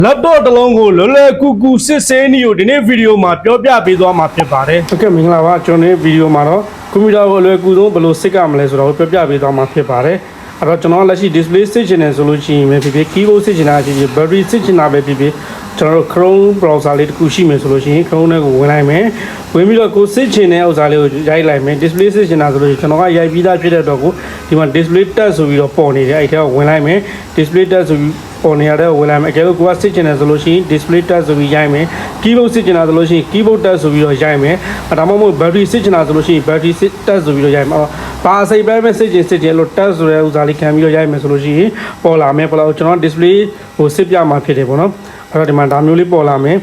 laptop တစ်လုံးကိုလွယ်လွယ်ကူကူစစ်ဆေးနည်းကိုဒီနေ့ဗီဒီယိုမှာပြောပြပေးသွားမှာဖြစ်ပါတယ်။ ဟုတ်ကဲ့မင်္ဂလာပါကျွန်တော်ဒီဗီဒီယိုမှာတော့ကွန်ပျူတာကိုအလွယ်ကူဆုံးဘယ်လိုစစ်ကမလဲဆိုတော့ပြောပြပေးသွားမှာဖြစ်ပါတယ်။အဲ့တော့ကျွန်တော်လက်ရှိ display စစ်ချင်တယ်ဆိုလို့ရှိရင်ပဲဖြစ်ဖြစ် keyboard စစ်ချင်တာဖြစ်ဖြစ် battery စစ်ချင်တာပဲဖြစ်ဖြစ်ကျွန်တော်တို့ Chrome browser လေးတစ်ခုရှိမယ်ဆိုလို့ရှိရင် Chrome နဲ့ကိုဝင်လိုက်မယ်။ဝင်ပြီးတော့ကိုစစ်ချင်တဲ့ဥစ္စာလေးကိုရိုက်လိုက်မယ်။ display စစ်ချင်တာဆိုလို့ရှိရင်ကျွန်တော်ကရိုက်ပြီးသားဖြစ်တဲ့အတွက်ကိုဒီမှာ display tab ဆိုပြီးတော့ပေါ်နေတယ်အဲ့ထဲကိုဝင်လိုက်မယ်။ display tab ဆိုပြီးပေါ်နေရတဲ့ဝင်လိုက်မယ်အကယ်လို့ကိုကစစ်ချင်တယ်ဆိုလို့ရှိရင် display tab ဆိုပြီးရိုက်မယ် keyboard စစ်ချင်တာဆိုလို့ရှိရင် keyboard tab ဆိုပြီးတော့ရိုက်မယ်ဒါမှမဟုတ် battery စစ်ချင်တာဆိုလို့ရှိရင် battery tab ဆိုပြီးတော့ရိုက်မယ်ဘာအစိပ်ပဲပဲစစ်ချင်လို့ tab ဆိုတဲ့ဥစ္စာလေးခံပြီးတော့ရိုက်မယ်ဆိုလို့ရှိရင်ပေါ်လာမယ်ပေါ်လာကျွန်တော် display ကိုစစ်ပြမှာဖြစ်တယ်ပေါ့နော်အဲ့တော့ဒီမှာဒါမျိုးလေးပေါ်လာမယ်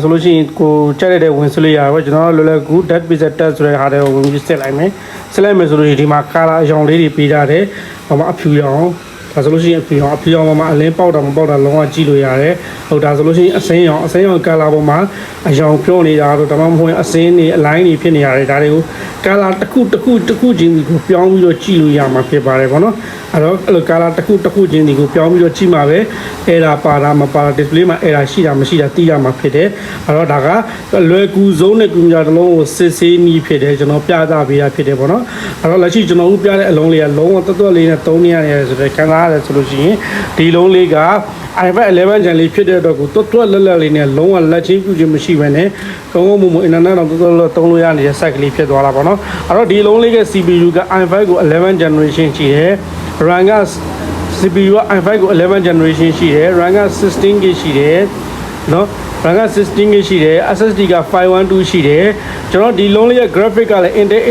ဆိုလို့ရှိရင်ကိုကြက်ရတဲ့ဝင်စလို့ရပါကျွန်တော်လွယ်လွယ်ကူ dead pixel tab ဆိုတဲ့ဟာတွေကိုဝင်ပြီးစစ်လိုက်မယ်စစ်လိုက်မယ်ဆိုလို့ရှိရင်ဒီမှာ color အရောင်လေးတွေပေးထားတယ်ဘာမှအဖြူရောင်ဒါဆိုလို့ရှိရင်အဖြူရောင်ပေါ်မှာအလင်းပေါက်တာမပေါက်တာလုံးဝကြည့်လို့ရတယ်ဟုတ်ဒါဆိုလို့ရှိရင်အစိမ်းရောင် color ပေါ်မှာအရောင်ပြောနေတာတော့ဒါမှမဟုတ်အစင်းတွေအလိုင်းတွေဖြစ်နေရတယ်ဒါတွေကို color တစ်ခုချင်းကိုပြောင်းပြီးတော့ကြည့်လို့ရမှာဖြစ်ပါတယ်ပေါ့နော်အဲ့တော့အဲ့လို color တစ်ခုချင်းဒီကိုပြောင်းပြီးတော့ကြည့်မှာပဲအဲ့ဒါပါတာမပါတာ display မှာအဲ့ဒါရှိတာမရှိတာသိရမှာဖြစ်တယ်အဲ့တော့ဒါကလွယ်ကူဆုံးနဲ့ကွန်ပျူတာတစ်လုံးကိုစစ်ဆေးနည်းဖြစ်တယ်ကျွန်တော်ပြသပေးတာဖြစ်တယ်ပေါ့နော်အဲ့တော့လက်ရှိကျွန်တော်ဦးပြတဲ့အလုံးလေးကလုံးဝတွတ်လေးနဲ့သုံးနေရတယ်ဆိုတော့ခံစားရတယ်ဆိုလို့ရှိရင်ဒီလုံးလေးက iPad 11 Gen လေးဖြစ်တဲ့အတွက်ကိုတွတ်လက်လေးနဲ့လုံးဝလက်ချင်းပြုခြင်းမရှိဘဲနဲ့ကောင်းမွန် internet တော့တွတ်သုံးလို့ရနေတဲ့ site ကလေးဖြစ်သွားတာပေါ့နော်အဲ့တော့ဒီလုံးလေးက CPU က i5 ကို11 generation ရှိတယ် RAM က CPU က i5 ကို11 generation ရှိတယ် RAM က 16GB ရှိတယ်နော်RAM က 16GB ရှိတယ် SSD က512ရှိတယ်ကျွန်တော်ဒီလုံးလေးရဲ့ graphic ကလည်း Intel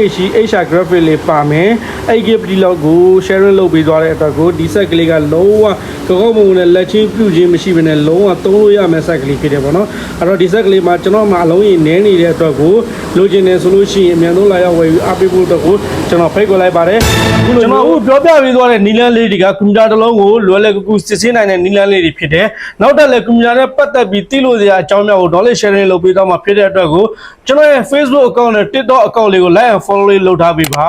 HR graphic လေးပါမယ် 8GB လောက်ကို sharing လုပ်ပေးသွားတဲ့အတွက်ကိုဒီ set ကလေးကလုံးဝကောင်းမွန်နဲ့လက်ချင်းပြုခြင်းမရှိဘဲနဲ့လုံးဝသုံးလို့ရမယ့် set ကလေးဖြစ်တယ်ပေါ့နော်အဲ့တော့ဒီ set ကလေးမှာကျွန်တော်မှအလုံးကြီးနည်းနေတဲ့အတွက်ကိုလိုချင်တယ်ဆိုလို့ရှိရင်အမြန်ဆုံးလာရောက်ဝယ်ပြီးအားပေးဖို့အတွက်ကိုကျွန်တော်ဖိတ်ခေါ်လိုက်ပါတယ်ကျွန်တော်အခုပြောပြပေးသွားတဲ့နီလန်းလေးတွေကကွန်ပျူတာတစ်လုံးကိုလွယ်လွယ်ကူကူစစ်ဆေးနိုင်တဲ့နီလန်းလေးတွေဖြစ်တယ်နောက်တက်လည်းကွန်ပျူတာနဲ့ပတ်သက်ပြီးသိလို့စရာအကြောင်းများကို knowledge sharing လုပ်ပေးသွားမှာဖြစ်တဲ့အတွက်ကိုကျွန်တော်ရဲ့ Facebook account နဲ့ TikTok account လေးကို like and follow လေးလုပ်ထားပေးပါ